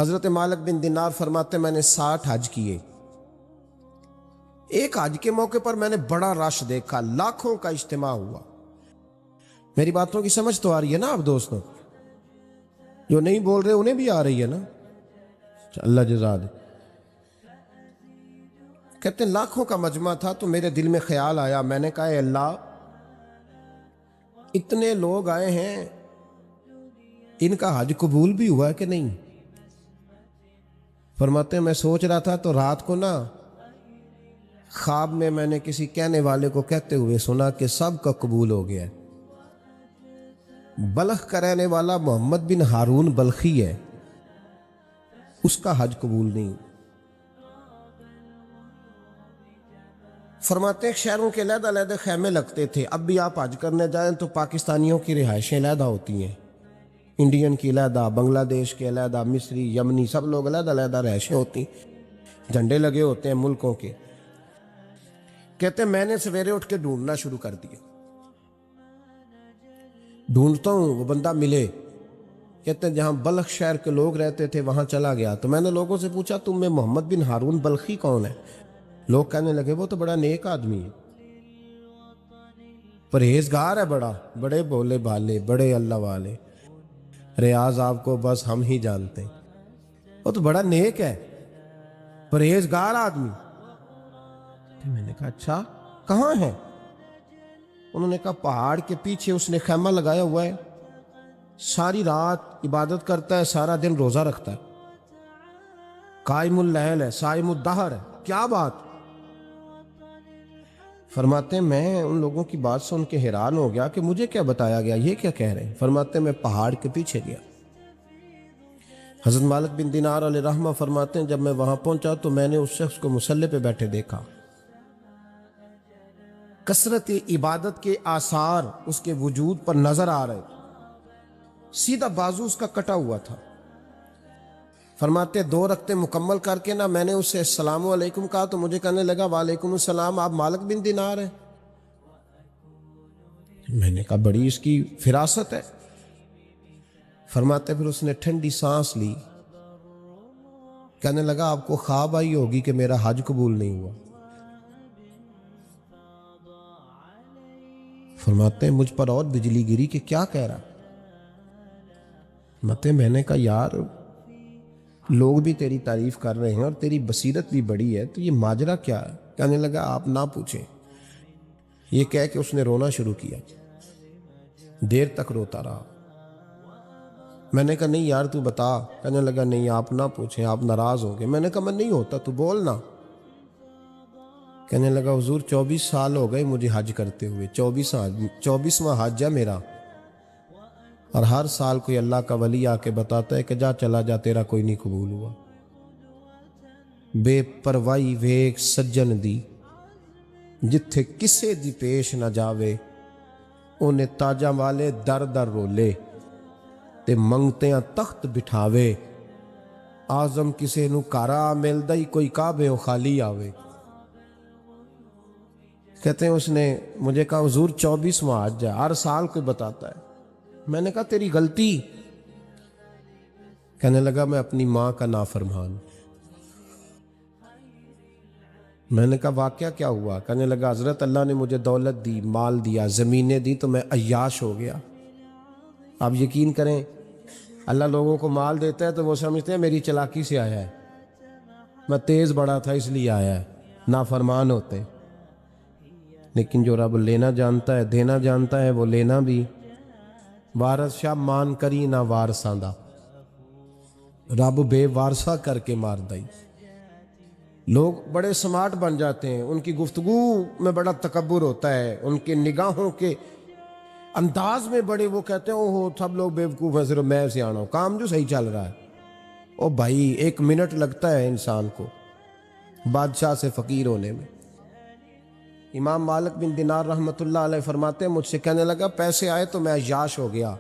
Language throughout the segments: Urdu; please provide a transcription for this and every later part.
حضرت مالک بن دینار فرماتے میں نے 60 حج کیے. ایک حج کے موقع پر میں نے بڑا رش دیکھا، لاکھوں کا اجتماع ہوا. میری باتوں کی سمجھ تو آ رہی ہے نا آپ دوستوں؟ جو نہیں بول رہے انہیں بھی آ رہی ہے نا؟ اللہ جزا دے. کہتے ہیں لاکھوں کا مجمع تھا تو میرے دل میں خیال آیا، میں نے کہا اے اللہ، اتنے لوگ آئے ہیں، ان کا حج قبول بھی ہوا ہے کہ نہیں؟ فرماتے ہیں میں سوچ رہا تھا تو رات کو نا خواب میں نے کسی کہنے والے کو کہتے ہوئے سنا کہ سب کا قبول ہو گیا ہے. بلخ کا رہنے والا محمد بن ہارون بلخی ہے، اس کا حج قبول نہیں. فرماتے ہیں شہروں کے علیحدہ علیحدہ خیمے لگتے تھے. اب بھی آپ حج کرنے جائیں تو پاکستانیوں کی رہائشیں علیحدہ ہوتی ہیں، انڈین کی علیحدہ، بنگلہ دیش کے علیحدہ، مصری، یمنی، سب لوگ علیحدہ علیحدہ رہائشیں ہوتی ہیں، جھنڈے لگے ہوتے ہیں ملکوں کے. کہتے ہیں میں نے سویرے اٹھ کے ڈھونڈنا شروع کر دیا، ڈھونڈتا ہوں وہ بندہ ملے. کہتے ہیں جہاں بلخ شہر کے لوگ رہتے تھے وہاں چلا گیا تو میں نے لوگوں سے پوچھا تم میں محمد بن ہارون بلخی کون ہے؟ لوگ کہنے لگے وہ تو بڑا نیک آدمی ہے، پرہیزگار ہے، بڑے بولے بالے، بڑے اللہ والے، ریاض آپ کو بس ہم ہی جانتے ہیں، وہ تو بڑا نیک ہے، پرہیزگار آدمی. میں نے کہا اچھا کہاں ہے؟ انہوں نے کہا پہاڑ کے پیچھے اس نے خیمہ لگایا ہوا ہے، ساری رات عبادت کرتا ہے، سارا دن روزہ رکھتا ہے، قائم اللیل ہے، صائم الدہر ہے. کیا بات؟ فرماتے ہیں میں ان لوگوں کی بات سن کے حیران ہو گیا کہ مجھے کیا بتایا گیا، یہ کیا کہہ رہے ہیں. فرماتے ہیں میں پہاڑ کے پیچھے گیا. حضرت مالک بن دینار علیہ رحمہ فرماتے ہیں جب میں وہاں پہنچا تو میں نے اس شخص کو مصلی پہ بیٹھے دیکھا. کثرت عبادت کے آثار اس کے وجود پر نظر آ رہے تھے. سیدھا بازو اس کا کٹا ہوا تھا. فرماتے 2 رکعتیں مکمل کر کے نا میں نے اسے السلام علیکم کہا تو مجھے کہنے لگا وعلیکم السلام، آپ مالک بن دینار ہیں؟ میں نے کہا بڑی اس کی فراست ہے. فرماتے پھر اس نے ٹھنڈی سانس لی، کہنے لگا آپ کو خواب آئی ہوگی کہ میرا حج قبول نہیں ہوا. فرماتے ہیں مجھ پر اور بجلی گری کہ کیا کہہ رہا. میں نے کہا یار لوگ بھی تیری تعریف کر رہے ہیں اور تیری بصیرت بھی بڑی ہے، تو یہ ماجرا کیا ہے؟ کہنے لگا آپ نہ پوچھیں. یہ کہہ کے اس نے رونا شروع کیا، دیر تک روتا رہا. میں نے کہا نہیں یار تو بتا. کہنے لگا نہیں آپ نہ پوچھیں، آپ ناراض ہوں گے. میں نے کہا میں نہیں ہوتا، تو بولنا. کہنے لگا حضور 24 سال ہو گئے مجھے حج کرتے ہوئے، 24واں حج ہے میرا، اور ہر سال کوئی اللہ کا ولی آ کے بتاتا ہے کہ جا چلا جا تیرا کوئی نہیں قبول ہوا. بے پروائی ویک سجن دی جتھے کسے دی پیش نہ جاوے، انہیں تاجاں والے در در رولے تے منگتیاں تخت بٹھاوے، آزم کسے نو کارا ملدا ہی کوئی کعبے و خالی آوے. کہتے ہیں اس نے مجھے کہا حضور 24واں حج ہے، ہر سال کوئی بتاتا ہے. میں نے کہا تیری غلطی. کہنے لگا میں اپنی ماں کا نافرمان. میں نے کہا واقعہ کیا ہوا؟ کہنے لگا حضرت اللہ نے مجھے دولت دی، مال دیا، زمینیں دی تو میں عیاش ہو گیا. آپ یقین کریں اللہ لوگوں کو مال دیتا ہے تو وہ سمجھتے ہیں میری چلاکی سے آیا ہے، میں تیز بڑا تھا اس لیے آیا ہے، نافرمان ہوتے ہیں. لیکن جو رب لینا جانتا ہے دینا جانتا ہے وہ لینا بھی. وارث شاہ مان کری نہ وارثاں دا، رب بے وارثہ کر کے مار دائی. لوگ بڑے سمارٹ بن جاتے ہیں، ان کی گفتگو میں بڑا تکبر ہوتا ہے، ان کے نگاہوں کے انداز میں بڑے وہ کہتے ہیں اوہ سب لوگ بیوقوف ہیں صرف میں سیاںا ہوں، کام جو صحیح چل رہا ہے. او بھائی 1 منٹ لگتا ہے انسان کو بادشاہ سے فقیر ہونے میں. امام مالک بن دینار رحمۃ اللہ علیہ فرماتے ہیں مجھ سے کہنے لگا پیسے آئے تو میں عیاش ہو گیا.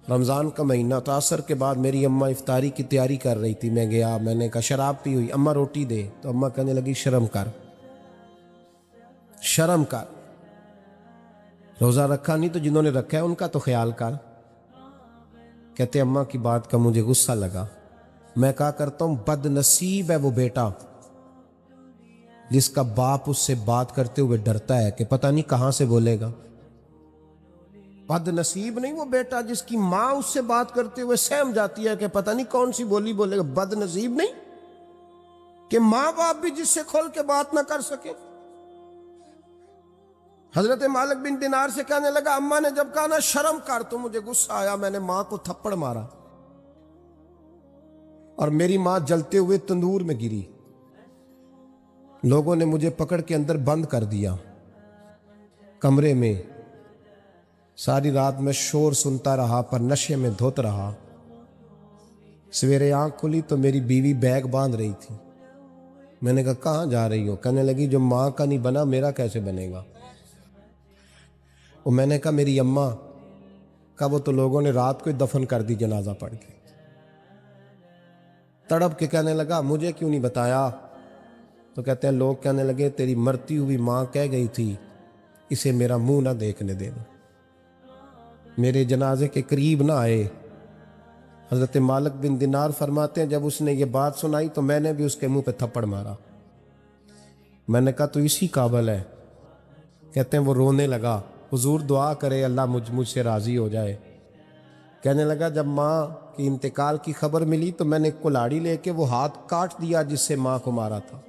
رمضان کا مہینہ تھا، عصر کے بعد میری اماں افطاری کی تیاری کر رہی تھی، میں گیا، میں نے کہا شراب پی ہوئی، اماں روٹی دے. تو اماں کہنے لگی شرم کر، شرم کر، روزہ رکھا نہیں تو جنہوں نے رکھا ہے ان کا تو خیال کر. کہتے اماں کی بات کا مجھے غصہ لگا. میں کہا کرتا ہوں بد نصیب ہے وہ بیٹا جس کا باپ اس سے بات کرتے ہوئے ڈرتا ہے کہ پتہ نہیں کہاں سے بولے گا۔ بد نصیب نہیں وہ بیٹا جس کی ماں اس سے بات کرتے ہوئے سہم جاتی ہے کہ پتہ نہیں کون سی بولی بولے گا۔ بد نصیب نہیں کہ ماں باپ بھی جس سے کھول کے بات نہ کر سکے۔ حضرت مالک بن دینار سے کہنے لگا اماں نے جب کہا نا شرم کر، تو مجھے غصہ آیا، میں نے ماں کو تھپڑ مارا اور میری ماں جلتے ہوئے تندور میں گری۔ لوگوں نے مجھے پکڑ کے اندر بند کر دیا کمرے میں۔ ساری رات میں شور سنتا رہا پر نشے میں دھوت رہا۔ سویرے آنکھ کھلی تو میری بیوی بیگ باندھ رہی تھی۔ میں نے کہا کہاں جا رہی ہو؟ کہنے لگی جو ماں کا نہیں بنا میرا کیسے بنے گا؟ میں نے کہا میری اماں کا وہ تو لوگوں نے رات کو ہی دفن کر دی جنازہ پڑھ کے۔ تڑپ کے کہنے لگا مجھے کیوں نہیں بتایا؟ تو کہتے ہیں لوگ کہنے لگے تیری مرتی ہوئی ماں کہہ گئی تھی اسے میرا منہ نہ دیکھنے دینا۔ میرے جنازے کے قریب نہ آئے۔ حضرت مالک بن دینار فرماتے ہیں جب اس نے یہ بات سنائی تو میں نے بھی اس کے منہ پہ تھپڑ مارا۔ میں نے کہا تو اسی قابل ہے۔ کہتے ہیں وہ رونے لگا، حضور دعا کرے اللہ مجھ سے راضی ہو جائے۔ کہنے لگا جب ماں کی انتقال کی خبر ملی تو میں نے کلاڑی لے کے وہ ہاتھ کاٹ دیا جس سے ماں کو مارا تھا۔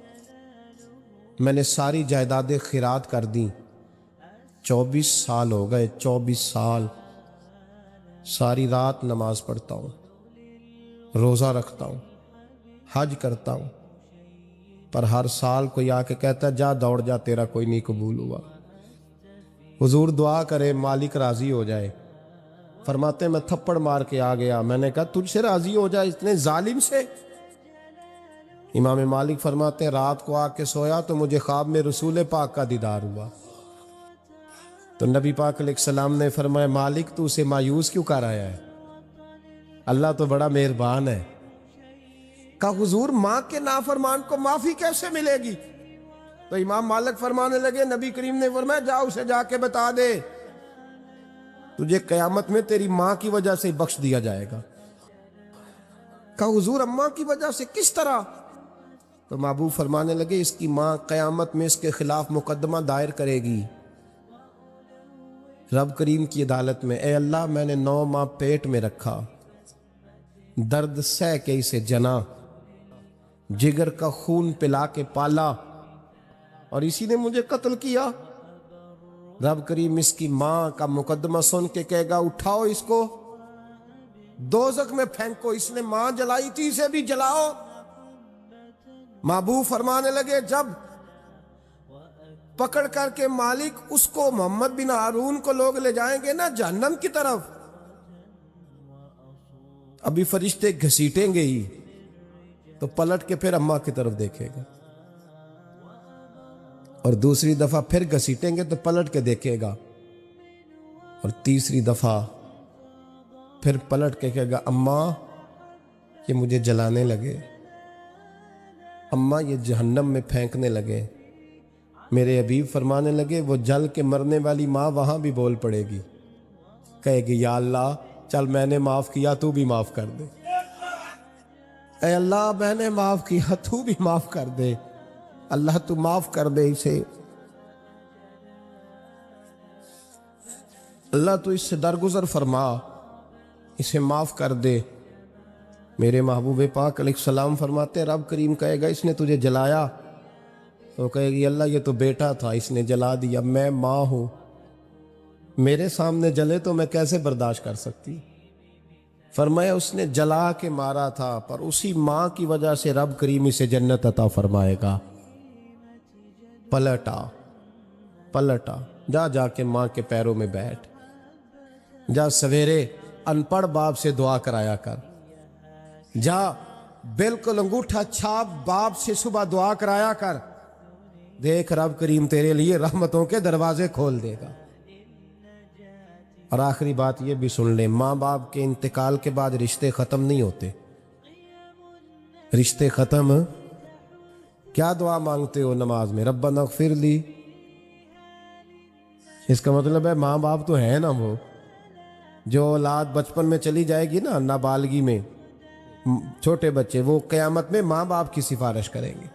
میں نے ساری جائیدادیں خیرات کر دیں۔ 24 سال ہو گئے، 24 سال ساری رات نماز پڑھتا ہوں، روزہ رکھتا ہوں، حج کرتا ہوں، پر ہر سال کوئی آ کے کہتا ہے جا دوڑ جا تیرا کوئی نہیں قبول ہوا۔ حضور دعا کرے مالک راضی ہو جائے۔ فرماتے میں تھپڑ مار کے آ گیا۔ میں نے کہا تجھ سے راضی ہو جائے اتنے ظالم سے؟ امام مالک فرماتے ہیں رات کو آ کے سویا تو مجھے خواب میں رسول پاک کا دیدار ہوا۔ تو نبی پاک علیہ السلام نے فرمایا مالک تو اسے مایوس کیوں کر آیا ہے؟ اللہ تو بڑا مہربان ہے۔ کہا حضور ماں کے نافرمان کو معافی کیسے ملے گی؟ تو امام مالک فرمانے لگے نبی کریم نے فرمایا جا اسے جا کے بتا دے تجھے قیامت میں تیری ماں کی وجہ سے بخش دیا جائے گا۔ کہا حضور اماں کی وجہ سے کس طرح؟ تو محبوب فرمانے لگے اس کی ماں قیامت میں اس کے خلاف مقدمہ دائر کرے گی رب کریم کی عدالت میں، اے اللہ میں نے 9 ماہ پیٹ میں رکھا، درد سہ کے اسے جنا، جگر کا خون پلا کے پالا اور اسی نے مجھے قتل کیا۔ رب کریم اس کی ماں کا مقدمہ سن کے کہے گا اٹھاؤ اس کو دوزخ میں پھینکو، اس نے ماں جلائی تھی اسے بھی جلاؤ۔ محبوب فرمانے لگے جب پکڑ کر کے مالک اس کو محمد بن ہارون کو لوگ لے جائیں گے نا جہنم کی طرف، ابھی فرشتے گھسیٹیں گے ہی تو پلٹ کے پھر اماں کی طرف دیکھے گا، اور دوسری دفعہ پھر گھسیٹیں گے تو پلٹ کے دیکھے گا، اور تیسری دفعہ پھر پلٹ کے کہے گا اماں یہ مجھے جلانے لگے، اماں یہ جہنم میں پھینکنے لگے۔ میرے حبیب فرمانے لگے وہ جل کے مرنے والی ماں وہاں بھی بول پڑے گی، کہے گی یا اللہ چل میں نے معاف کیا تو بھی معاف کر دے، اے اللہ میں نے معاف کیا تو بھی معاف کر دے، اللہ تو معاف کر دے اسے، اللہ تو اس سے درگزر فرما، اسے معاف کر دے۔ میرے محبوب پاک علیہ السلام فرماتے رب کریم کہے گا اس نے تجھے جلایا، تو کہے گی اللہ یہ تو بیٹا تھا اس نے جلا دیا، میں ماں ہوں، میرے سامنے جلے تو میں کیسے برداشت کر سکتی؟ فرمایا اس نے جلا کے مارا تھا پر اسی ماں کی وجہ سے رب کریم اسے جنت عطا فرمائے گا۔ پلٹا جا جا کے ماں کے پیروں میں بیٹھ، جا سویرے ان پڑھ باپ سے دعا کرایا کر، جا بالکل انگوٹھا چھاپ باپ سے صبح دعا کرایا کر، دیکھ رب کریم تیرے لیے رحمتوں کے دروازے کھول دے گا۔ اور آخری بات یہ بھی سن لیں، ماں باپ کے انتقال کے بعد رشتے ختم نہیں ہوتے۔ رشتے ختم کیا دعا مانگتے ہو نماز میں؟ ربنا اغفر لی، اس کا مطلب ہے ماں باپ تو ہے نا، وہ جو اولاد بچپن میں چلی جائے گی نا نابالغی میں چھوٹے بچے وہ قیامت میں ماں باپ کی سفارش کریں گے۔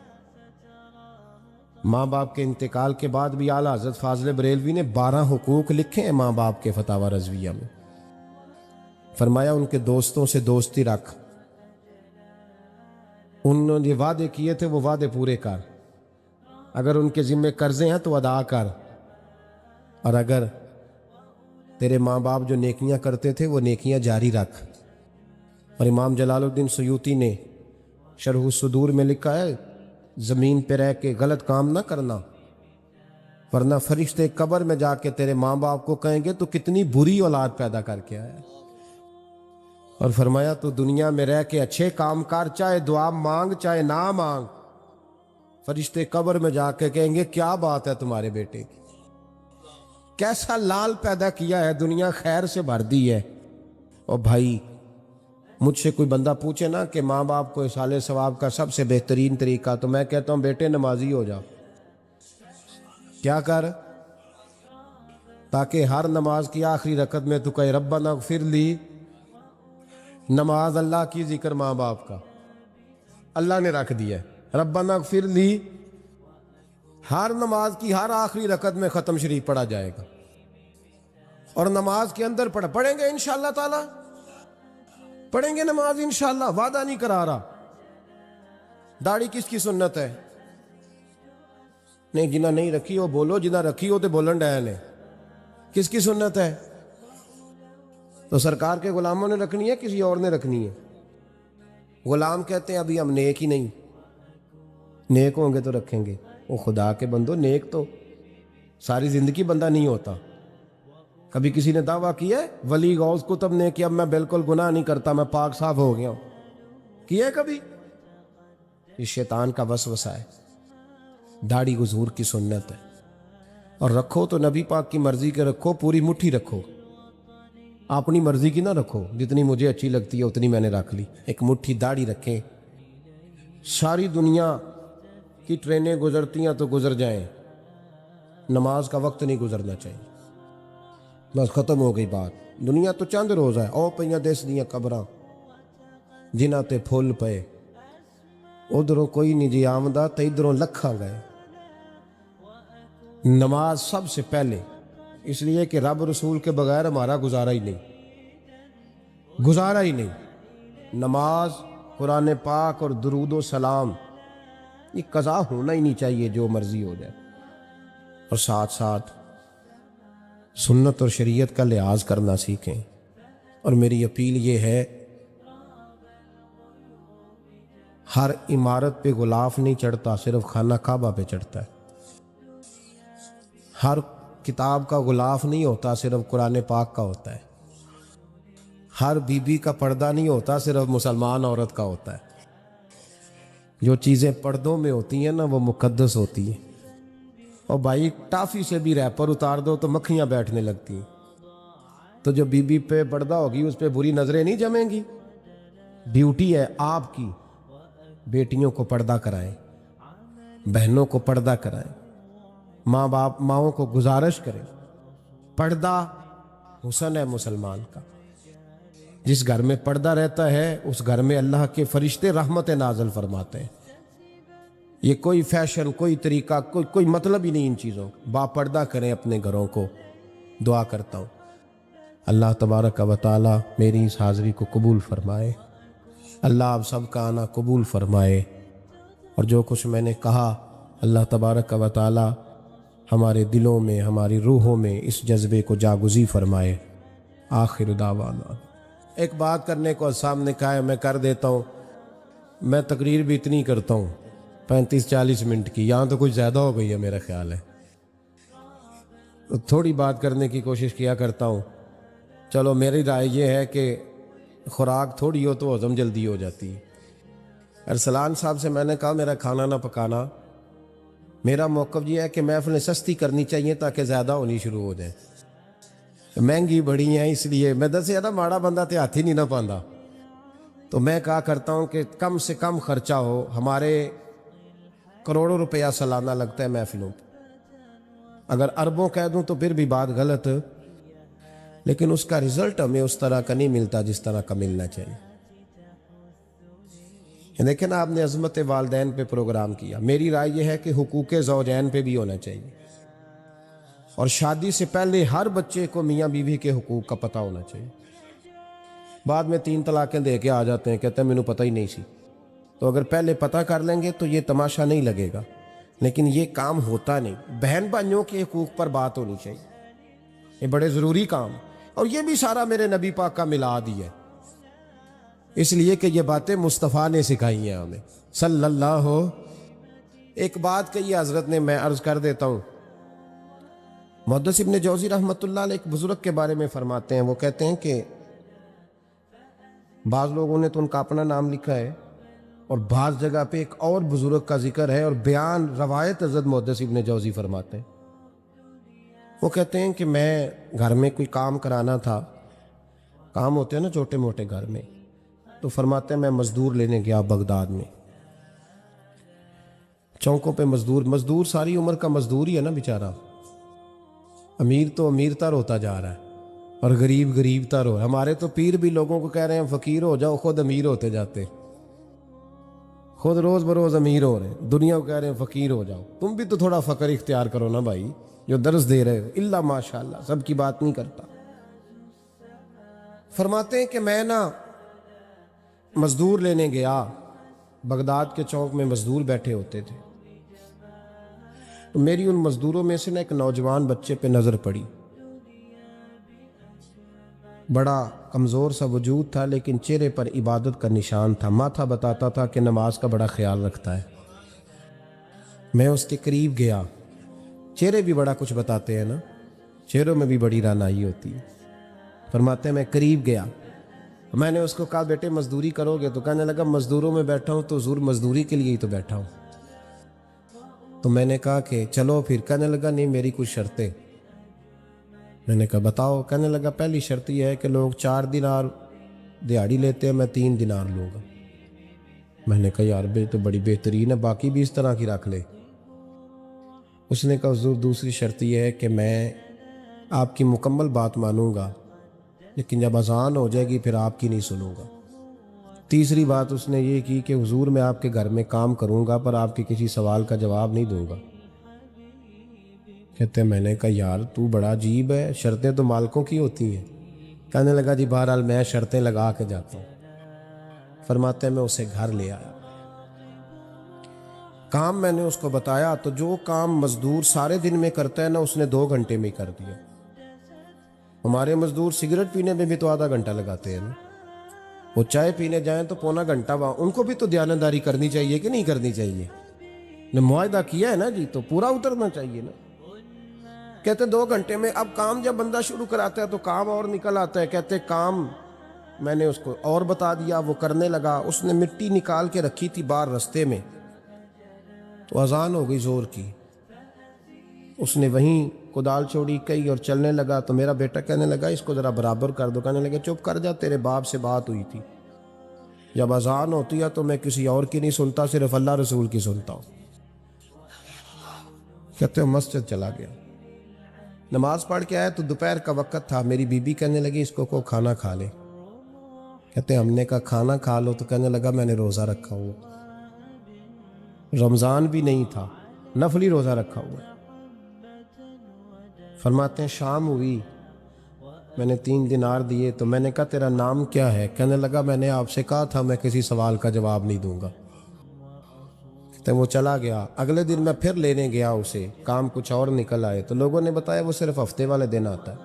ماں باپ کے انتقال کے بعد بھی اعلیٰ حضرت فاضل بریلوی نے 12 حقوق لکھے ہیں ماں باپ کے فتاوی رضویہ میں۔ فرمایا ان کے دوستوں سے دوستی رکھ، انہوں نے وعدے کیے تھے وہ وعدے پورے کر، اگر ان کے ذمے قرضے ہیں تو ادا کر، اور اگر تیرے ماں باپ جو نیکیاں کرتے تھے وہ نیکیاں جاری رکھ۔ اور امام جلال الدین سیوطی نے شرح الصدور میں لکھا ہے زمین پہ رہ کے غلط کام نہ کرنا، ورنہ فرشتے قبر میں جا کے تیرے ماں باپ کو کہیں گے تو کتنی بری اولاد پیدا کر کے آیا۔ اور فرمایا تو دنیا میں رہ کے اچھے کام کر، چاہے دعا مانگ چاہے نہ مانگ، فرشتے قبر میں جا کے کہیں گے کیا بات ہے تمہارے بیٹے کی، کیسا لال پیدا کیا ہے، دنیا خیر سے بھر دی ہے۔ اور بھائی مجھ سے کوئی بندہ پوچھے نا کہ ماں باپ کو اصالِ ثواب کا سب سے بہترین طریقہ، تو میں کہتا ہوں بیٹے نمازی ہو جاؤ۔ کیا کر؟ تاکہ ہر نماز کی آخری رکعت میں تو کہے ربنا اغفر لی۔ نماز اللہ کی، ذکر ماں باپ کا، اللہ نے رکھ دیا ہے ربنا اغفر لی۔ ہر نماز کی ہر آخری رکعت میں ختم شریف پڑھا جائے گا، اور نماز کے اندر پڑھیں گے انشاءاللہ تعالی، پڑھیں گے نماز انشاءاللہ، وعدہ نہیں کرا رہا۔ داڑھی کس کی سنت ہے؟ نہیں جنہ نہیں رکھی ہو بولو، جنہ رکھی ہو تو بولن ڈائن ہے۔ کس کی سنت ہے؟ تو سرکار کے غلاموں نے رکھنی ہے کسی اور نے رکھنی ہے؟ غلام کہتے ہیں ابھی ہم نیک ہی نہیں، نیک ہوں گے تو رکھیں گے۔ وہ خدا کے بندو، نیک تو ساری زندگی بندہ نہیں ہوتا۔ کبھی کسی نے دعویٰ کیا ہے ولی غوث کتب نے کہ اب میں بالکل گناہ نہیں کرتا، میں پاک صاف ہو گیا ہوں؟ کیا ہے کبھی؟ یہ شیطان کا وسوسہ ہے۔ داڑھی حضور کی سنت ہے، اور رکھو تو نبی پاک کی مرضی کے رکھو، پوری مٹھی رکھو، اپنی مرضی کی نہ رکھو، جتنی مجھے اچھی لگتی ہے اتنی میں نے رکھ لی۔ ایک مٹھی داڑھی رکھیں، ساری دنیا کی ٹرینیں گزرتی ہیں تو گزر جائیں، نماز کا وقت نہیں گزرنا چاہیے، بس ختم ہو گئی بات۔ دنیا تو چند روز ہے، او پئیاں دس دیاں قبراں جنہاں تے پھول پئے، ادھروں کوئی نہیں جی آمدہ تے ادھروں لکھاں گئے۔ نماز سب سے پہلے، اس لیے کہ رب رسول کے بغیر ہمارا گزارا ہی نہیں، گزارا ہی نہیں۔ نماز، قرآن پاک اور درود و سلام، یہ قضا ہونا ہی نہیں چاہیے، جو مرضی ہو جائے۔ اور ساتھ ساتھ سنت اور شریعت کا لحاظ کرنا سیکھیں۔ اور میری اپیل یہ ہے، ہر عمارت پہ غلاف نہیں چڑھتا، صرف خانہ کعبہ پہ چڑھتا ہے۔ ہر کتاب کا غلاف نہیں ہوتا، صرف قرآن پاک کا ہوتا ہے۔ ہر بی بی کا پردہ نہیں ہوتا، صرف مسلمان عورت کا ہوتا ہے۔ جو چیزیں پردوں میں ہوتی ہیں نا وہ مقدس ہوتی ہیں۔ اور بھائی ٹافی سے بھی ریپر اتار دو تو مکھیاں بیٹھنے لگتی ہیں، تو جو بی بی پہ پردہ ہوگی اس پہ بری نظریں نہیں جمیں گی۔ ڈیوٹی ہے آپ کی، بیٹیوں کو پردہ کرائیں، بہنوں کو پردہ کرائیں، ماؤں کو گزارش کریں۔ پردہ حسن ہے مسلمان کا۔ جس گھر میں پردہ رہتا ہے اس گھر میں اللہ کے فرشتے رحمت نازل فرماتے ہیں۔ یہ کوئی فیشن، کوئی طریقہ، کوئی مطلب ہی نہیں ان چیزوں۔ با پردہ کریں اپنے گھروں کو۔ دعا کرتا ہوں اللہ تبارک و تعالی میری اس حاضری کو قبول فرمائے، اللہ آپ سب کا آنا قبول فرمائے، اور جو کچھ میں نے کہا اللہ تبارک و تعالی ہمارے دلوں میں، ہماری روحوں میں اس جذبے کو جاگزی فرمائے۔ آخر دعوانا۔ ایک بات کرنے کو سامنے کہا ہے، میں کر دیتا ہوں۔ میں تقریر بھی اتنی کرتا ہوں 35-40 منٹ کی، یہاں تو کچھ زیادہ ہو گئی ہے میرا خیال ہے، تھوڑی بات کرنے کی کوشش کیا کرتا ہوں۔ چلو میری رائے یہ ہے کہ خوراک تھوڑی ہو تو ہضم جلدی ہو جاتی ہے۔ ارسلان صاحب سے میں نے کہا میرا کھانا نہ پکانا، میرا موقف یہ ہے کہ محفلیں سستی کرنی چاہیے تاکہ زیادہ ہونی شروع ہو جائیں۔ مہنگی بڑی ہیں اس لیے میں دس زیادہ ماڑا بندہ تے ہاتھ ہی نہیں نہ پاندا، تو میں کہا کرتا ہوں کہ کم سے کم خرچہ ہو۔ ہمارے کروڑوں روپیہ سالانہ لگتا ہے محفلوں پہ، اگر اربوں کہہ دوں تو پھر بھی بات غلط، لیکن اس کا رزلٹ ہمیں اس طرح کا نہیں ملتا جس طرح کا ملنا چاہیے۔ دیکھیں نا، آپ نے عظمت والدین پہ پروگرام کیا. میری رائے یہ ہے کہ حقوق زوجین پہ بھی ہونا چاہیے، اور شادی سے پہلے ہر بچے کو میاں بیوی کے حقوق کا پتہ ہونا چاہیے. بعد میں 3 طلاقیں دے کے آ جاتے ہیں، کہتے ہیں مینوں پتہ ہی نہیں سی. تو اگر پہلے پتہ کر لیں گے تو یہ تماشا نہیں لگے گا، لیکن یہ کام ہوتا نہیں. بہن بھائیوں کے حقوق پر بات ہونی چاہیے، یہ بڑے ضروری کام. اور یہ بھی سارا میرے نبی پاک کا میلاد ہی ہے، اس لیے کہ یہ باتیں مصطفیٰ نے سکھائی ہیں ہمیں صلی اللہ ہو. ایک بات کہی ہے حضرت نے، میں عرض کر دیتا ہوں. محدث ابن جوزی رحمۃ اللہ علیہ ایک بزرگ کے بارے میں فرماتے ہیں، وہ کہتے ہیں کہ بعض لوگوں نے تو ان کا اپنا نام لکھا ہے، اور بعض جگہ پہ ایک اور بزرگ کا ذکر ہے، اور بیان روایت حضرت محدث ابن جوزی فرماتے ہیں. وہ کہتے ہیں کہ میں گھر میں کوئی کام کرانا تھا، کام ہوتے ہیں نا چھوٹے موٹے گھر میں، تو فرماتے ہیں میں مزدور لینے گیا بغداد میں. چوکوں پہ مزدور ساری عمر کا مزدور ہی ہے نا بیچارہ. امیر تو امیر تر ہوتا جا رہا ہے اور غریب غریب تر ہو. ہمارے تو پیر بھی لوگوں کو کہہ رہے ہیں فقیر ہو جاؤ، خود امیر ہوتے جاتے، خود روز بروز امیر ہو رہے ہیں. دنیا کو کہہ رہے ہیں فقیر ہو جاؤ. تم بھی تو تھوڑا فقر اختیار کرو نا بھائی، جو درس دے رہے ہو. اللہ ماشاء اللہ، سب کی بات نہیں کرتا. فرماتے ہیں کہ میں نا مزدور لینے گیا، بغداد کے چوک میں مزدور بیٹھے ہوتے تھے. تو میری ان مزدوروں میں سے نا ایک نوجوان بچے پہ نظر پڑی. بڑا کمزور سا وجود تھا، لیکن چہرے پر عبادت کا نشان تھا. ماتھا بتاتا تھا کہ نماز کا بڑا خیال رکھتا ہے. میں اس کے قریب گیا. چہرے بھی بڑا کچھ بتاتے ہیں نا، چہروں میں بھی بڑی رانائی ہوتی ہے. فرماتے ہیں میں قریب گیا، میں نے اس کو کہا بیٹے مزدوری کرو گے؟ تو کہنے لگا مزدوروں میں بیٹھا ہوں تو حضور مزدوری کے لیے ہی تو بیٹھا ہوں. تو میں نے کہا کہ چلو پھر. کہنے لگا نہیں میری کچھ شرطیں. میں نے کہا بتاؤ. کہنے لگا پہلی شرط یہ ہے کہ لوگ 4 دینار دیہاڑی لیتے ہیں، میں 3 دینار لوں گا. میں نے کہا یار تو بڑی بہترین ہے، باقی بھی اس طرح کی رکھ لے. اس نے کہا حضور دوسری شرط یہ ہے کہ میں آپ کی مکمل بات مانوں گا، لیکن جب اذان ہو جائے گی پھر آپ کی نہیں سنوں گا. تیسری بات اس نے یہ کی کہ حضور میں آپ کے گھر میں کام کروں گا پر آپ کے کسی سوال کا جواب نہیں دوں گا. کہتے ہیں میں نے کہا یار تو بڑا عجیب ہے، شرطیں تو مالکوں کی ہوتی ہیں. کہنے لگا جی بہرحال میں شرطیں لگا کے جاتا ہوں. فرماتے ہیں میں اسے گھر لے آیا. کام میں نے اس کو بتایا تو جو کام مزدور سارے دن میں کرتا ہے نا، اس نے 2 گھنٹے میں کر دیا. ہمارے مزدور سگریٹ پینے میں بھی تو آدھا گھنٹہ لگاتے ہیں نا، وہ چائے پینے جائیں تو پونا گھنٹہ وہاں. ان کو بھی تو دیانتداری کرنی چاہیے کہ نہیں کرنی چاہیے؟ نے معاہدہ کیا ہے نا جی، تو پورا اترنا چاہیے نا. کہتے 2 گھنٹے میں. اب کام جب بندہ شروع کراتا ہے تو کام اور نکل آتا ہے. کہتے کام میں نے اس کو اور بتا دیا، وہ کرنے لگا. اس نے مٹی نکال کے رکھی تھی باہر رستے میں، تو اذان ہو گئی زور کی. اس نے وہیں کدال چھوڑی کئی اور چلنے لگا. تو میرا بیٹا کہنے لگا اس کو ذرا برابر کر دو. کہنے لگا چپ کر جا، تیرے باپ سے بات ہوئی تھی، جب اذان ہوتی ہے تو میں کسی اور کی نہیں سنتا، صرف اللہ رسول کی سنتا ہوں. کہتے ہیں مسجد چلا گیا، نماز پڑھ کے آیا تو دوپہر کا وقت تھا. میری بیوی کہنے لگی اس کو کھانا کھا لے. کہتے ہیں ہم نے کہا کھانا کھا لو. تو کہنے لگا میں نے روزہ رکھا ہوا، رمضان بھی نہیں تھا، نفلی روزہ رکھا ہوا. فرماتے ہیں شام ہوئی، میں نے 3 دینار دیے. تو میں نے کہا تیرا نام کیا ہے؟ کہنے لگا میں نے آپ سے کہا تھا میں کسی سوال کا جواب نہیں دوں گا. تو وہ چلا گیا. اگلے دن میں پھر لینے گیا اسے، کام کچھ اور نکل آئے. تو لوگوں نے بتایا وہ صرف ہفتے والے دن آتا ہے.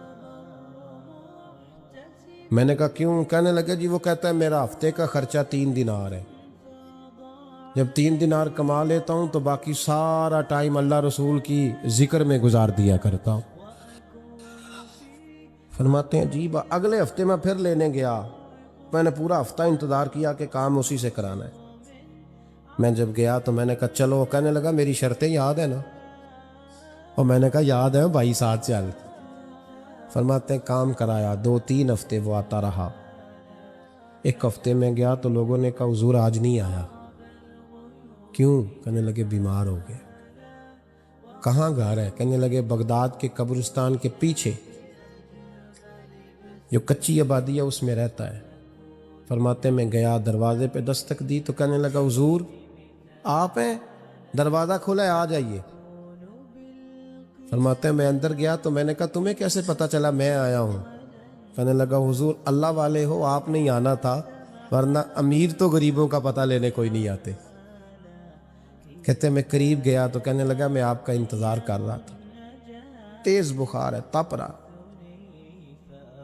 میں نے کہا کیوں؟ کہنے لگا جی وہ کہتا ہے میرا ہفتے کا خرچہ 3 دینار ہے، جب 3 دینار کما لیتا ہوں تو باقی سارا ٹائم اللہ رسول کی ذکر میں گزار دیا کرتا ہوں. فرماتے ہیں جی اگلے ہفتے میں پھر لینے گیا. میں نے پورا ہفتہ انتظار کیا کہ کام اسی سے کرانا ہے. میں جب گیا تو میں نے کہا چلو. کہنے لگا میری شرطیں یاد ہیں نا؟ اور میں نے کہا یاد ہے بھائی ساتھ چل. فرماتے ہیں کام کرایا. 2-3 ہفتے وہ آتا رہا. ایک ہفتے میں گیا تو لوگوں نے کہا حضور آج نہیں آیا. کیوں؟ کہنے لگے بیمار ہو گئے. کہاں گھر ہے؟ کہنے لگے بغداد کے قبرستان کے پیچھے جو کچی آبادی ہے اس میں رہتا ہے. فرماتے میں گیا, دروازے پہ دستک دی تو کہنے لگا حضور آپ ہیں, دروازہ کھولا ہے, آ جائیے. فرماتے ہیں میں اندر گیا تو میں نے کہا تمہیں کیسے پتہ چلا میں آیا ہوں؟ کہنے لگا حضور اللہ والے ہو, آپ نہیں آنا تھا, ورنہ امیر تو غریبوں کا پتہ لینے کوئی نہیں آتے. کہتے میں قریب گیا تو کہنے لگا میں آپ کا انتظار کر رہا تھا, تیز بخار ہے, تپ رہا.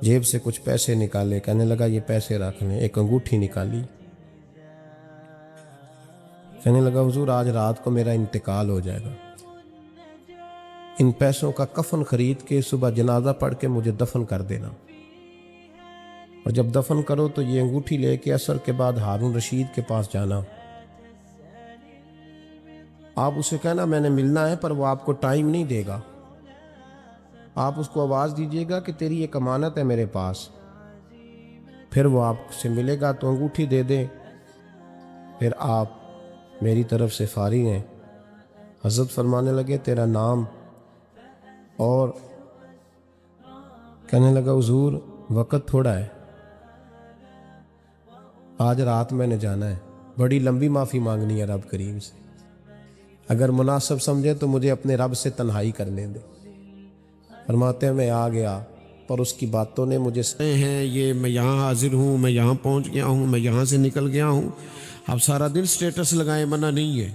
جیب سے کچھ پیسے نکالے, کہنے لگا یہ پیسے رکھ لیں. ایک انگوٹھی نکالی, کہنے لگا حضور آج رات کو میرا انتقال ہو جائے گا, ان پیسوں کا کفن خرید کے صبح جنازہ پڑھ کے مجھے دفن کر دینا, اور جب دفن کرو تو یہ انگوٹھی لے کے عصر کے بعد ہارون رشید کے پاس جانا. آپ اسے کہنا میں نے ملنا ہے, پر وہ آپ کو ٹائم نہیں دے گا. آپ اس کو آواز دیجیے گا کہ تیری ایک امانت ہے میرے پاس. پھر وہ آپ سے ملے گا تو انگوٹھی دے دیں, پھر آپ میری طرف سے فارغ ہیں. حضرت فرمانے لگے تیرا نام؟ اور کہنے لگا حضور وقت تھوڑا ہے, آج رات میں نے جانا ہے, بڑی لمبی معافی مانگنی ہے رب کریم سے, اگر مناسب سمجھے تو مجھے اپنے رب سے تنہائی کرنے دے. فرماتے ہیں میں آ گیا, پر اس کی باتوں نے مجھے ہیں یہ میں یہاں حاضر ہوں, میں یہاں پہنچ گیا ہوں, میں یہاں سے نکل گیا ہوں. اب سارا دن سٹیٹس لگائیں منع نہیں ہے,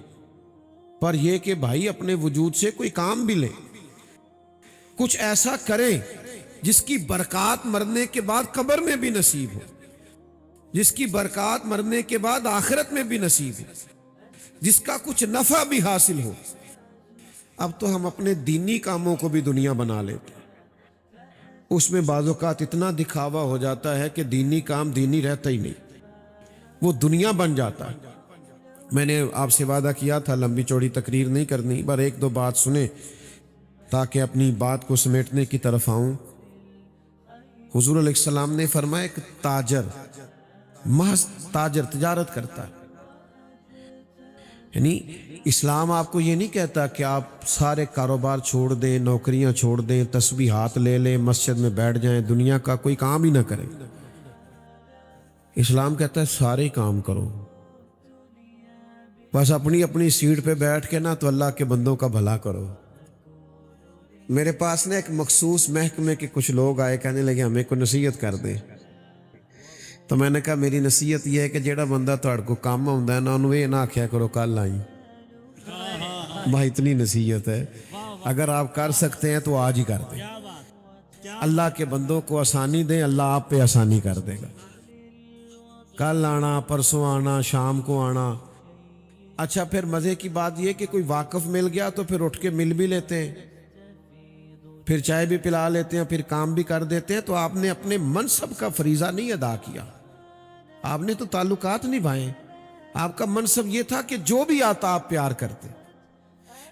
پر یہ کہ بھائی اپنے وجود سے کوئی کام بھی لیں, کچھ ایسا کریں جس کی برکات مرنے کے بعد قبر میں بھی نصیب ہو, جس کی برکات مرنے کے بعد آخرت میں بھی نصیب ہو, جس کا کچھ نفع بھی حاصل ہو. اب تو ہم اپنے دینی کاموں کو بھی دنیا بنا لیتے ہیں, اس میں بعض اوقات اتنا دکھاوا ہو جاتا ہے کہ دینی کام دینی رہتا ہی نہیں, وہ دنیا بن جاتا ہے. میں نے آپ سے وعدہ کیا تھا لمبی چوڑی تقریر نہیں کرنی, پر ایک دو بات سنیں تاکہ اپنی بات کو سمیٹنے کی طرف آؤں. حضور علیہ السلام نے فرمایا ایک تاجر, محض تاجر تجارت کرتا ہے, یعنی اسلام آپ کو یہ نہیں کہتا کہ آپ سارے کاروبار چھوڑ دیں, نوکریاں چھوڑ دیں, تسبیحات لے لیں, مسجد میں بیٹھ جائیں, دنیا کا کوئی کام ہی نہ کریں. اسلام کہتا ہے سارے کام کرو, بس اپنی اپنی سیٹ پہ بیٹھ کے نا تو اللہ کے بندوں کا بھلا کرو. میرے پاس نا ایک مخصوص محکمے کے کچھ لوگ آئے, کہنے لگے ہمیں کوئی نصیحت کر دیں. تو میں نے کہا میری نصیحت یہ ہے کہ جیڑا بندہ تہاڈے کو کام آؤندا ہے نا انہوں یہ نہ آکھیا کرو کل آئی. بھائی اتنی نصیحت ہے, اگر آپ کر سکتے ہیں تو آج ہی کر دیں. اللہ کے بندوں کو آسانی دیں, اللہ آپ پہ آسانی کر دے گا. کل آنا, پرسوں آنا, شام کو آنا. اچھا پھر مزے کی بات یہ کہ کوئی واقف مل گیا تو پھر اٹھ کے مل بھی لیتے ہیں, پھر چائے بھی پلا لیتے ہیں, پھر کام بھی کر دیتے ہیں. تو آپ نے اپنے منصب کا فریضہ نہیں ادا کیا, آپ نے تو تعلقات نبھائے. آپ کا منصب یہ تھا کہ جو بھی آتا آپ پیار کرتے,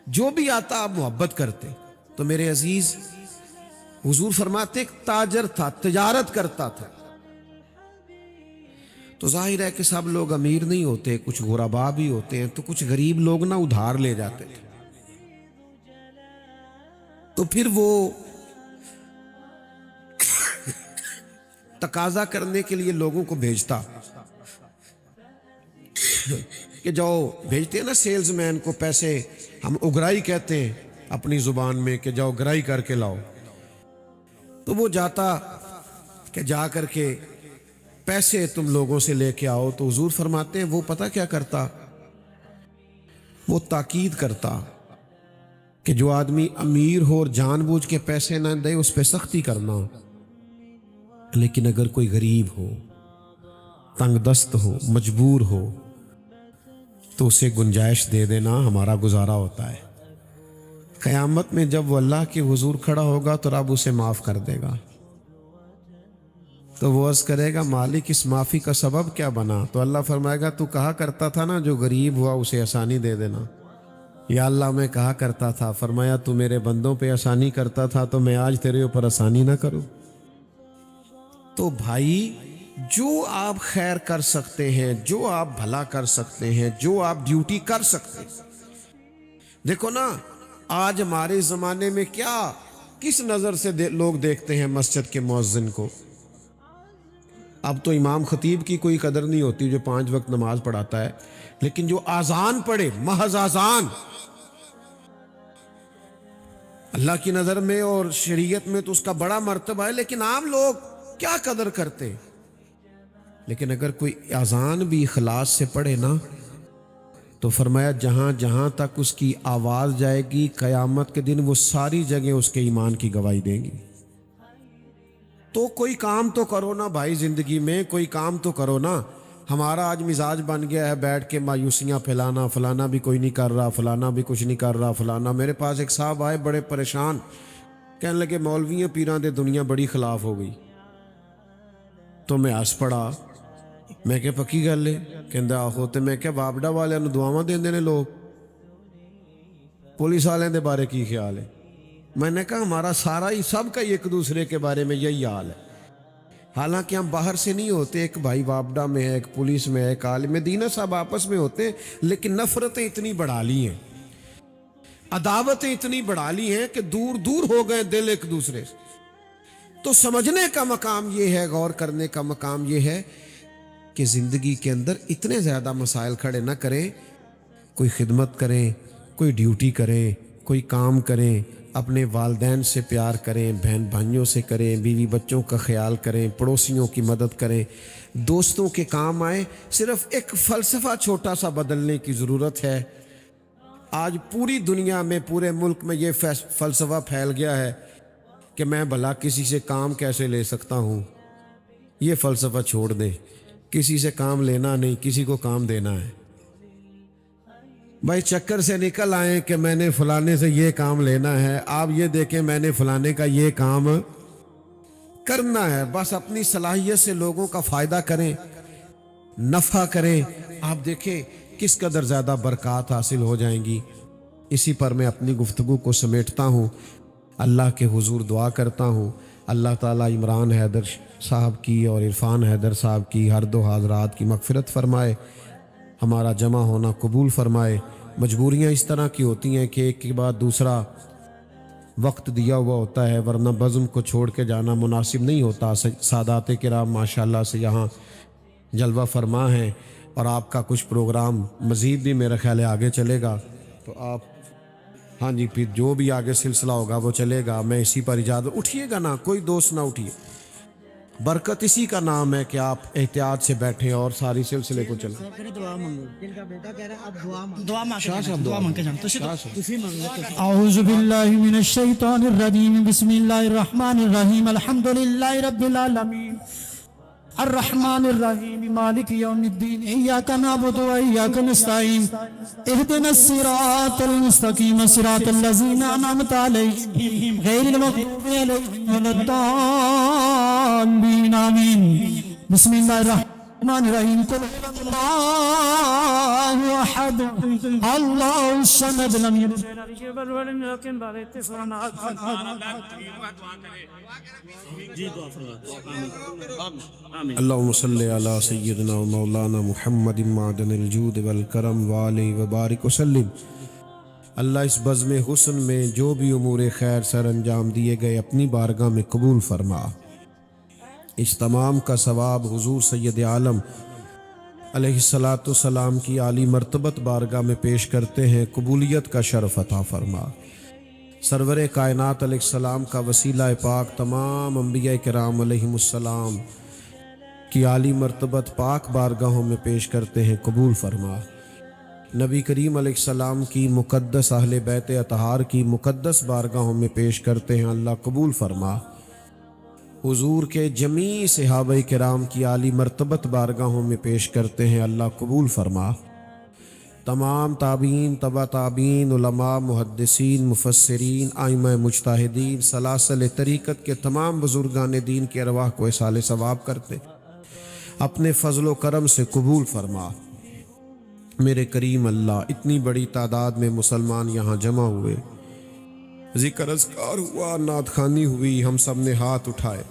جو بھی آتا آپ محبت کرتے. تو میرے عزیز حضور فرماتے ایک تاجر تھا, تجارت کرتا تھا. تو ظاہر ہے کہ سب لوگ امیر نہیں ہوتے, کچھ غربا بھی ہوتے ہیں, تو کچھ غریب لوگ نہ ادھار لے جاتے تھے. تو پھر وہ تقاضا کرنے کے لیے لوگوں کو بھیجتا کہ جاؤ, بھیجتے ہیں نا سیلز مین کو پیسے, ہم اگرائی کہتے ہیں اپنی زبان میں, کہ جاؤ گرائی کر کے لاؤ. تو وہ جاتا کہ جا کر کے پیسے تم لوگوں سے لے کے آؤ. تو حضور فرماتے ہیں وہ پتہ کیا کرتا, وہ تاکید کرتا کہ جو آدمی امیر ہو اور جان بوجھ کے پیسے نہ دے اس پہ سختی کرنا, لیکن اگر کوئی غریب ہو, تنگ دست ہو, مجبور ہو, تو اسے گنجائش دے دینا, ہمارا گزارا ہوتا ہے. قیامت میں جب وہ اللہ کے حضور کھڑا ہوگا تو رب اسے معاف کر دے گا. تو وہ عرض کرے گا مالک اس معافی کا سبب کیا بنا؟ تو اللہ فرمائے گا تو کہا کرتا تھا نا جو غریب ہوا اسے آسانی دے دینا. یا اللہ میں کہا کرتا تھا. فرمایا تو میرے بندوں پہ آسانی کرتا تھا تو میں آج تیرے اوپر آسانی نہ کروں؟ تو بھائی جو آپ خیر کر سکتے ہیں, جو آپ بھلا کر سکتے ہیں, جو آپ ڈیوٹی کر سکتے ہیں. دیکھو نا آج ہمارے زمانے میں کس نظر سے لوگ دیکھتے ہیں مسجد کے مؤذن کو. اب تو امام خطیب کی کوئی قدر نہیں ہوتی جو 5 وقت نماز پڑھاتا ہے، لیکن جو آذان پڑھے، محض آذان، اللہ کی نظر میں اور شریعت میں تو اس کا بڑا مرتبہ ہے، لیکن عام لوگ کیا قدر کرتے. لیکن اگر کوئی اذان بھی اخلاص سے پڑھے نا تو فرمایا جہاں جہاں تک اس کی آواز جائے گی قیامت کے دن وہ ساری جگہ اس کے ایمان کی گواہی دیں گی. تو کوئی کام تو کرو نا بھائی، زندگی میں کوئی کام تو کرو نا. ہمارا آج مزاج بن گیا ہے بیٹھ کے مایوسیاں پھیلانا، فلانا بھی کوئی نہیں کر رہا، فلانا بھی کچھ نہیں کر رہا، فلانا. میرے پاس ایک صاحب آئے بڑے پریشان، کہنے لگے مولویوں پیران دے دنیا بڑی خلاف ہو گئی. تو میں ہس پڑا، میں کہ پکی گل ہے، کہندا آہو. تے میں کہ وابڈا والے نو دعاواں دیندے نے لوگ، پولیس والے دے بارے کی خیال ہے؟ میں نے کہا ہمارا سارا ہی سب کا ایک دوسرے کے بارے میں یہی حال ہے. حالانکہ ہم باہر سے نہیں ہوتے، ایک بھائی وابڈا میں ہے، ایک پولیس میں ہے، ایک عالم دینہ صاحب آپس میں ہوتے ہیں، لیکن نفرتیں اتنی بڑھا لی ہیں، عداوتیں اتنی بڑھا لی ہیں کہ دور دور ہو گئے دل ایک دوسرے سے. تو سمجھنے کا مقام یہ ہے، غور کرنے کا مقام یہ ہے کہ زندگی کے اندر اتنے زیادہ مسائل کھڑے نہ کریں. کوئی خدمت کریں، کوئی ڈیوٹی کریں، کوئی کام کریں، اپنے والدین سے پیار کریں، بہن بھائیوں سے کریں، بیوی بچوں کا خیال کریں، پڑوسیوں کی مدد کریں، دوستوں کے کام آئیں. صرف ایک فلسفہ چھوٹا سا بدلنے کی ضرورت ہے. آج پوری دنیا میں، پورے ملک میں یہ فلسفہ پھیل گیا ہے کہ میں بھلا کسی سے کام کیسے لے سکتا ہوں. یہ فلسفہ چھوڑ دیں، کسی سے کام لینا نہیں، کسی کو کام دینا ہے. بھائی چکر سے نکل آئیں کہ میں نے فلانے سے یہ کام لینا ہے، آپ یہ دیکھیں میں نے فلانے کا یہ کام کرنا ہے. بس اپنی صلاحیت سے لوگوں کا فائدہ کریں، نفع کریں. آپ دیکھیں کس قدر زیادہ برکات حاصل ہو جائیں گی. اسی پر میں اپنی گفتگو کو سمیٹتا ہوں. اللہ کے حضور دعا کرتا ہوں اللہ تعالیٰ عمران حیدر صاحب کی اور عرفان حیدر صاحب کی ہر دو حاضرات کی مغفرت فرمائے، ہمارا جمع ہونا قبول فرمائے. مجبوریاں اس طرح کی ہوتی ہیں کہ ایک کے بعد دوسرا وقت دیا ہوا ہوتا ہے، ورنہ بزم کو چھوڑ کے جانا مناسب نہیں ہوتا. سادات کرام ماشاءاللہ سے یہاں جلوہ فرما ہیں، اور آپ کا کچھ پروگرام مزید بھی میرا خیال ہے آگے چلے گا. تو آپ ہاں جی، پھر جو بھی آگے سلسلہ ہوگا وہ چلے گا. میں اسی پر اجازت، اٹھیے گا نا، کوئی دوست نہ اٹھیے. برکت اسی کا نام ہے کہ آپ احتیاط سے بیٹھیں اور ساری سلسلے کو چلیں. اعوذ باللہ من الشیطان الرجیم، بسم اللہ الرحمن الرحیم، الحمد للہ رب العالمین، الرحمن الرحیم، مالک یوم الدین، ایاک نعبد و ایاک نستعین، اہدنا الصراط المستقیم، صراط الذین انعمت علیہم غیر المغضوب علیہم ولا الضالین، آمین. بسم اللہ الرحمن الرحیم، قل هو اللہ احد اللہ الصمد لم یلد ولم یولد ولم یکن له کفوا احد. اللہم صلی علی سیدنا و مولانا محمد معدن الجود والکرم وآلہ وبارک وسلم. اللہ اس بزم حسن میں جو بھی امور خیر سر انجام دیے گئے اپنی بارگاہ میں قبول فرما. اس تمام کا ثواب حضور سید عالم علیہ السلام کی عالی مرتبت بارگاہ میں پیش کرتے ہیں. قبولیت کا شرف عطا فرما. سرور کائنات علیہ السلام کا وسیلہ پاک تمام انبیاء کرام علیہم السلام کی عالی مرتبت پاک بارگاہوں میں پیش کرتے ہیں. قبول فرما. نبی کریم علیہ السلام کی مقدس اہل بیت اطہار کی مقدس بارگاہوں میں پیش کرتے ہیں. اللہ قبول فرما. حضور کے جمیع صحابہ کرام کی عالی مرتبت بارگاہوں میں پیش کرتے ہیں. اللہ قبول فرما. تمام تابعین، تبع تابعین، علماء، محدثین، مفسرین، ائمہ مجتہدین، سلاسل طریقت کے تمام بزرگان دین کی ارواح کو اصال ثواب کرتے اپنے فضل و کرم سے قبول فرما. میرے کریم اللہ، اتنی بڑی تعداد میں مسلمان یہاں جمع ہوئے، ذکر اذکار ہوا، نعت خوانی ہوئی، ہم سب نے ہاتھ اٹھائے.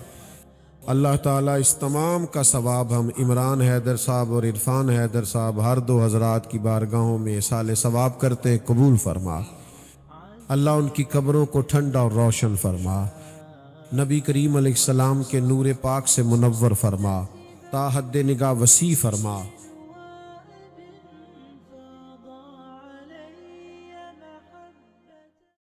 اللہ تعالیٰ اس تمام کا ثواب ہم عمران حیدر صاحب اور عرفان حیدر صاحب ہر دو حضرات کی بارگاہوں میں اصال ثواب کرتے قبول فرما. اللہ ان کی قبروں کو ٹھنڈا اور روشن فرما. نبی کریم علیہ السلام کے نور پاک سے منور فرما. تا حد نگاہ وسیع فرما